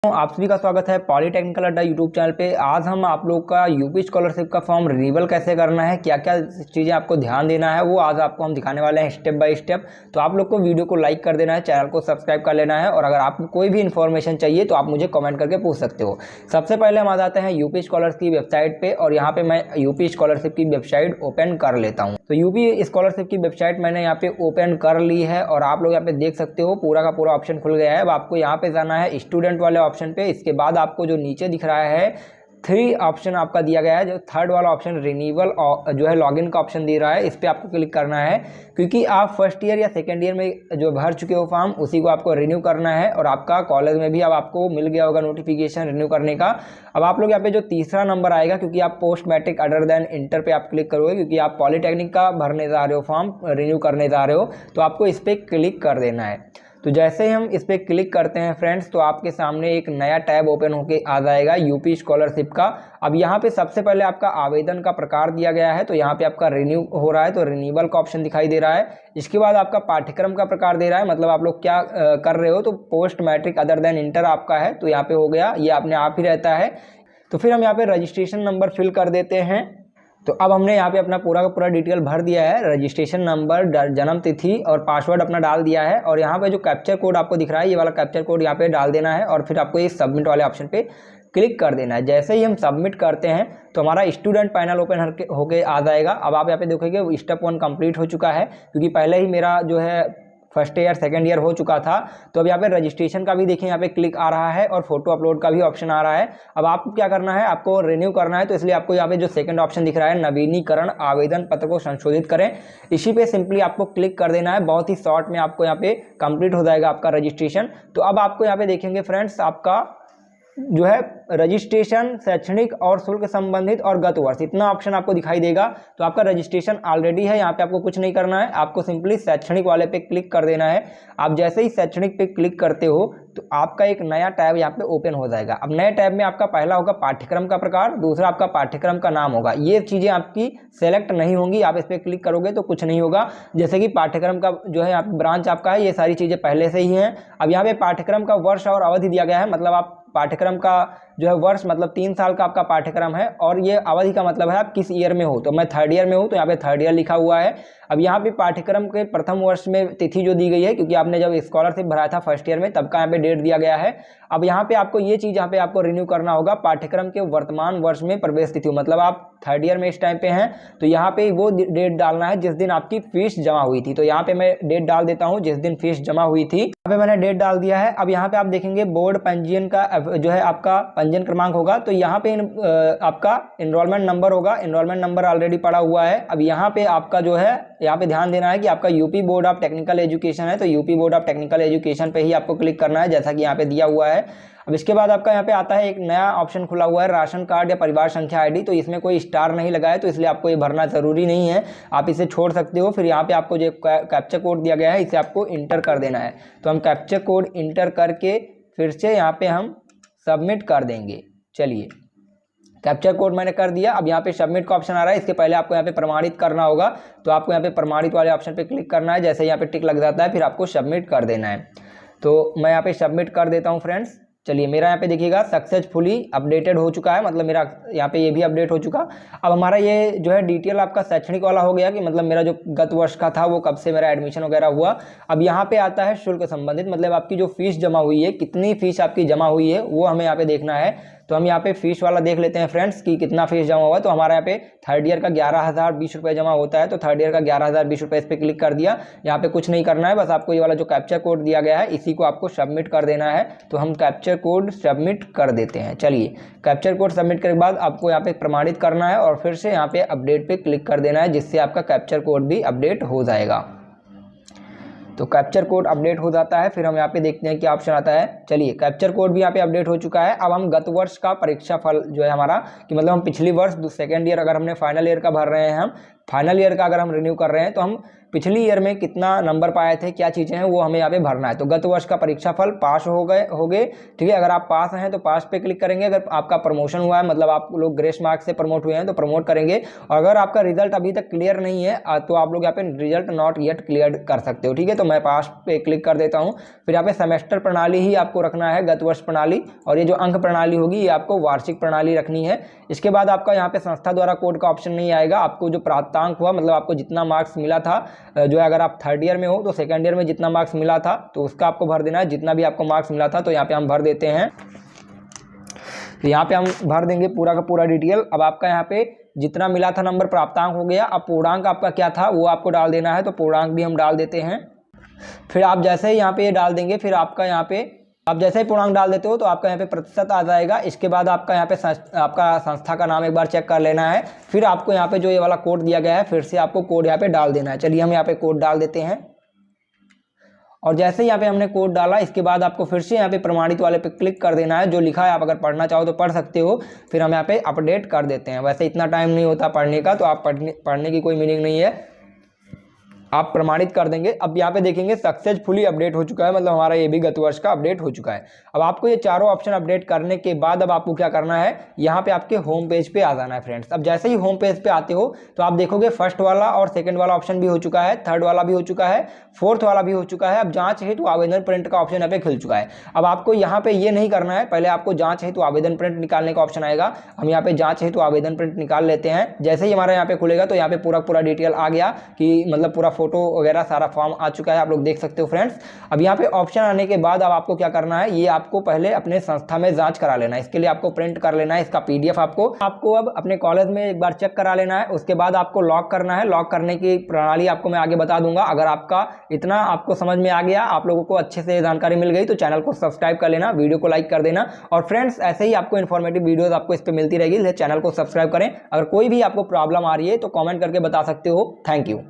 आप सभी का स्वागत है पॉलीटेक्निकल अड्डा यूट्यूब चैनल पे। आज हम आप लोग का यूपी स्कॉलरशिप का फॉर्म रिन्यूअल कैसे करना है, क्या क्या चीज़ें आपको ध्यान देना है, वो आज आपको हम दिखाने वाले हैं स्टेप बाय स्टेप। तो आप लोग को वीडियो को लाइक कर देना है, चैनल को सब्सक्राइब कर लेना है और अगर आपको कोई भी इन्फॉर्मेशन चाहिए तो आप मुझे कमेंट करके पूछ सकते हो। सबसे पहले हम आ जाते हैं यूपी स्कॉलरशिप की वेबसाइट पर और यहाँ पर मैं यूपी स्कॉलरशिप की वेबसाइट ओपन कर लेता हूँ। तो यूपी स्कॉलरशिप की वेबसाइट मैंने यहाँ पे ओपन कर ली है और आप लोग यहाँ पे देख सकते हो पूरा का पूरा ऑप्शन खुल गया है। अब आपको यहाँ पे जाना है स्टूडेंट वाले ऑप्शन पे। इसके बाद आपको जो नीचे दिख रहा है 3 ऑप्शन आपका दिया गया है, जो थर्ड वाला ऑप्शन रिन्यूअल जो है लॉगिन का ऑप्शन दे रहा है, इस पर आपको क्लिक करना है क्योंकि आप फर्स्ट ईयर या सेकेंड ईयर में जो भर चुके हो फॉर्म उसी को आपको रिन्यू करना है और आपका कॉलेज में भी अब आपको मिल गया होगा नोटिफिकेशन रिन्यू करने का। अब आप लोग यहाँ पे जो तीसरा नंबर आएगा, क्योंकि आप post matric other than inter पे आप क्लिक करोगे क्योंकि आप पॉलीटेक्निक का भरने जा रहे हो, फॉर्म रिन्यू करने जा रहे हो, तो आपको इस पर क्लिक कर देना है। तो जैसे ही हम इस पर क्लिक करते हैं फ्रेंड्स, तो आपके सामने एक नया टैब ओपन होके आ जाएगा यूपी स्कॉलरशिप का। अब यहाँ पे सबसे पहले आपका आवेदन का प्रकार दिया गया है, तो यहाँ पे आपका रिन्यू हो रहा है तो रिन्यूअल का ऑप्शन दिखाई दे रहा है। इसके बाद आपका पाठ्यक्रम का प्रकार दे रहा है, मतलब आप लोग क्या कर रहे हो, तो post matric other than inter आपका है, तो यहाँ पे हो गया, ये अपने आप ही रहता है। तो फिर हम यहाँ पे रजिस्ट्रेशन नंबर फिल कर देते हैं। तो अब हमने यहाँ पे अपना पूरा का पूरा डिटेल भर दिया है, रजिस्ट्रेशन नंबर, जन्म तिथि और पासवर्ड अपना डाल दिया है और यहाँ पे जो कैप्चर कोड आपको दिख रहा है, ये वाला कैप्चर कोड यहाँ पे डाल देना है और फिर आपको ये सबमिट वाले ऑप्शन पे क्लिक कर देना है। जैसे ही हम सबमिट करते हैं तो हमारा स्टूडेंट पैनल ओपन होके आ जाएगा। अब आप यहाँ पे देखोगे स्टेप 1 कंप्लीट हो चुका है क्योंकि पहले ही मेरा जो है फर्स्ट ईयर सेकेंड ईयर हो चुका था। तो अब यहाँ पे रजिस्ट्रेशन का भी देखिए यहाँ पे क्लिक आ रहा है और फोटो अपलोड का भी ऑप्शन आ रहा है। अब आपको क्या करना है, आपको रिन्यू करना है, तो इसलिए आपको यहाँ पे जो सेकंड ऑप्शन दिख रहा है नवीनीकरण आवेदन पत्र को संशोधित करें, इसी पे सिंपली आपको क्लिक कर देना है। बहुत ही शॉर्ट में आपको यहाँ पे कंप्लीट हो जाएगा आपका रजिस्ट्रेशन। तो अब आपको यहाँ पे देखेंगे फ्रेंड्स, आपका जो है रजिस्ट्रेशन, शैक्षणिक और शुल्क संबंधित और गत वर्ष, इतना ऑप्शन आपको दिखाई देगा। तो आपका रजिस्ट्रेशन ऑलरेडी है, यहाँ पे आपको कुछ नहीं करना है, आपको सिंपली शैक्षणिक वाले पे क्लिक कर देना है। आप जैसे ही शैक्षणिक पे क्लिक करते हो तो आपका एक नया टैब यहाँ पे ओपन हो जाएगा। अब नए टैब में आपका पहला होगा पाठ्यक्रम का प्रकार, दूसरा आपका पाठ्यक्रम का नाम होगा। ये चीज़ें आपकी सेलेक्ट नहीं होंगी, आप इस पर क्लिक करोगे तो कुछ नहीं होगा। जैसे कि पाठ्यक्रम का जो है ब्रांच आपका है, ये सारी चीज़ें पहले से ही हैं। अब यहाँ पे पाठ्यक्रम का वर्ष और अवधि दिया गया है, मतलब आप पाठ्यक्रम का जो है वर्ष मतलब 3 साल का आपका पाठ्यक्रम है और ये अवधि का मतलब है आप किस ईयर में हो। तो मैं थर्ड ईयर में हूँ तो यहाँ पे थर्ड ईयर लिखा हुआ है। अब यहाँ पे पाठ्यक्रम के प्रथम वर्ष में तिथि जो दी गई है, क्योंकि आपने जब स्कॉलरशिप भराया था फर्स्ट ईयर में तब का यहाँ पे डेट दिया गया है। अब यहाँ पे आपको ये चीज़ यहाँ पे आपको रिन्यू करना होगा, पाठ्यक्रम के वर्तमान वर्ष में प्रवेश तिथि, मतलब आप थर्ड ईयर में इस टाइम पे हैं तो यहाँ पे वो डेट डालना है जिस दिन आपकी फीस जमा हुई थी। तो यहाँ पे मैं डेट डाल देता हूँ जिस दिन फीस जमा हुई थी, यहाँ पे मैंने डेट डाल दिया है। अब यहाँ पे आप देखेंगे बोर्ड पंजीयन का जो है आपका पंजीयन क्रमांक होगा, तो यहाँ पे आपका एनरोलमेंट नंबर होगा, एनरोलमेंट नंबर ऑलरेडी पड़ा हुआ है। अब यहाँ पे आपका जो है यहाँ पे ध्यान देना है कि आपका UP board of technical education है, तो UP board of technical education पे ही आपको क्लिक करना है जैसा कि यहाँ पे दिया हुआ है। अब इसके बाद आपका यहाँ पे आता है एक नया ऑप्शन खुला हुआ है राशन कार्ड या परिवार संख्या आईडी, तो इसमें कोई स्टार नहीं लगा है तो इसलिए आपको ये भरना जरूरी नहीं है, आप इसे छोड़ सकते हो। फिर यहाँ पे आपको जो कैप्चा कोड दिया गया है इसे आपको इंटर कर देना है, तो हम कैप्चा कोड इंटर करके फिर से यहाँ पे हम सबमिट कर देंगे। चलिए कैप्चर कोड मैंने कर दिया। अब यहाँ पे सबमिट का ऑप्शन आ रहा है, इसके पहले आपको यहाँ पे प्रमाणित करना होगा, तो आपको यहाँ पे प्रमाणित वाले ऑप्शन पे क्लिक करना है। जैसे यहाँ पे टिक लग जाता है फिर आपको सबमिट कर देना है। तो मैं यहाँ पे सबमिट कर देता हूँ फ्रेंड्स। चलिए मेरा यहाँ पे देखिएगा सक्सेसफुली अपडेटेड हो चुका है, मतलब मेरा यहाँ पे ये भी अपडेट हो चुका। अब हमारा ये जो है डिटेल आपका शैक्षणिक वाला हो गया कि मतलब मेरा जो गत वर्ष का था वो कब से मेरा एडमिशन वगैरह हुआ। अब यहाँ पे आता है शुल्क संबंधित, मतलब आपकी जो फीस जमा हुई है, कितनी फीस आपकी जमा हुई है वो हमें यहाँ पे देखना है। तो हम यहाँ पे फीस वाला देख लेते हैं फ्रेंड्स कि कितना फीस जमा हुआ। तो हमारा यहाँ पे थर्ड ईयर का 11,020 रुपये जमा होता है, तो थर्ड ईयर का 11,020 रुपये इस पर क्लिक कर दिया। यहाँ पे कुछ नहीं करना है, बस आपको ये वाला जो कैप्चर कोड दिया गया है इसी को आपको सबमिट कर देना है। तो हम कैप्चर कोड सबमिट कर देते हैं। चलिए कैप्चर कोड सबमिट करने के बाद आपको यहाँ पे प्रमाणित करना है और फिर से यहाँ पे अपडेट पे क्लिक कर देना है, जिससे आपका कैप्चर कोड भी अपडेट हो जाएगा। तो कैप्चर कोड अपडेट हो जाता है। फिर हम यहाँ पे देखते हैं क्या ऑप्शन आता है। चलिए कैप्चर कोड भी यहाँ पे अपडेट हो चुका है। अब हम गत वर्ष का परीक्षा फल जो है हमारा, कि मतलब हम पिछली वर्ष सेकेंड ईयर अगर हमने फाइनल ईयर का भर रहे हैं हम फाइनल ईयर का अगर हम रिन्यू कर रहे हैं तो हम पिछली ईयर में कितना नंबर पाए थे, क्या चीज़ें हैं, वो हमें यहाँ पे भरना है। तो गत वर्ष का परीक्षा फल पास हो गए, ठीक है। अगर आप पास हैं तो पास पे क्लिक करेंगे। अगर आपका प्रमोशन हुआ है, मतलब आप लोग ग्रेस मार्क्स से प्रमोट हुए हैं, तो प्रमोट करेंगे। और अगर आपका रिजल्ट अभी तक क्लियर नहीं है तो आप लोग यहाँ पे रिजल्ट नॉट येट क्लियर कर सकते हो, ठीक है। तो मैं पास पे क्लिक कर देता हूँ। फिर यहाँ पे सेमेस्टर प्रणाली ही आपको रखना है, गत वर्ष प्रणाली, और ये जो अंक प्रणाली होगी ये आपको वार्षिक प्रणाली रखनी है। इसके बाद आपका यहाँ पे संस्था द्वारा कोड का ऑप्शन नहीं आएगा। आपको जो प्राप्तांक हुआ, मतलब आपको जितना मार्क्स मिला था, जो है अगर आप थर्ड ईयर में हो तो सेकंड ईयर में जितना मार्क्स मिला था तो उसका आपको भर देना है, जितना भी आपको मार्क्स मिला था। तो यहाँ पे हम भर देते हैं। तो यहाँ पे हम भर देंगे पूरा का पूरा डिटेल। अब आपका यहाँ पे जितना मिला था नंबर प्राप्तांक हो गया। अब पूर्णांक आपका क्या था वो आपको डाल देना है, तो पूर्णांक भी हम डाल देते हैं। फिर आप जैसे ही यहाँ पे ये डाल देंगे, फिर आपका यहाँ पे आप जैसे ही पूर्णांक डाल देते हो तो आपका यहाँ पे प्रतिशत आ जाएगा। इसके बाद आपका यहाँ पे आपका संस्था का नाम एक बार चेक कर लेना है। फिर आपको यहाँ पे जो ये वाला कोड दिया गया है, फिर से आपको कोड यहाँ पे डाल देना है। चलिए हम यहाँ पे कोड डाल देते हैं। और जैसे ही यहाँ पे हमने कोड डाला, इसके बाद आपको फिर से यहाँ पे प्रमाणित वाले पे क्लिक कर देना है। जो लिखा है आप अगर पढ़ना चाहो तो पढ़ सकते हो। फिर हम यहाँ पे अपडेट कर देते हैं। वैसे इतना टाइम नहीं होता पढ़ने का, तो आप पढ़ने की कोई मीनिंग नहीं है, आप प्रमाणित कर देंगे। अब यहाँ पे देखेंगे सक्सेसफुली अपडेट हो चुका है, मतलब हमारा ये भी गत वर्ष का अपडेट हो चुका है। अब आपको ये चारों ऑप्शन अपडेट करने के बाद अब आपको क्या करना है, यहाँ पे आपके होम पेज पे आ जाना है फ्रेंड्स। अब जैसे ही होम पेज पे आते हो तो आप देखोगे फर्स्ट वाला और सेकंड वाला ऑप्शन भी हो चुका है, थर्ड वाला भी हो चुका है, फोर्थ वाला भी हो चुका है। अब जांच हेतु आवेदन प्रिंट का ऑप्शन यहाँ पे खुल चुका है। अब आपको यहाँ पे ये नहीं करना है, पहले आपको जांच हेतु आवेदन प्रिंट निकालने का ऑप्शन आएगा। हम यहाँ पे जांच हेतु आवेदन प्रिंट निकाल लेते हैं। जैसे ही हमारा यहाँ पे खुलेगा तो यहाँ पे पूरा डिटेल आ गया कि मतलब पूरा फोटो वगैरह सारा फॉर्म आ चुका है, आप लोग देख सकते हो फ्रेंड्स। अब यहाँ पे ऑप्शन आने के बाद अब आपको क्या करना है, ये आपको पहले अपने संस्था में जांच करा लेना है। इसके लिए आपको प्रिंट कर लेना है इसका पीडीएफ। आपको अब अपने कॉलेज में एक बार चेक करा लेना है। उसके बाद आपको लॉक करना है। लॉक करने की प्रणाली आपको मैं आगे बता दूंगा। अगर आपका इतना आपको समझ में आ गया, आप लोगों को अच्छे से जानकारी मिल गई, तो चैनल को सब्सक्राइब कर लेना, वीडियो को लाइक कर देना। और फ्रेंड्स ऐसे ही आपको इन्फॉर्मेटिव वीडियोस आपको इस पर मिलती रहेगी, चैनल को सब्सक्राइब करें। अगर कोई भी आपको प्रॉब्लम आ रही है तो कॉमेंट करके बता सकते हो। Thank you.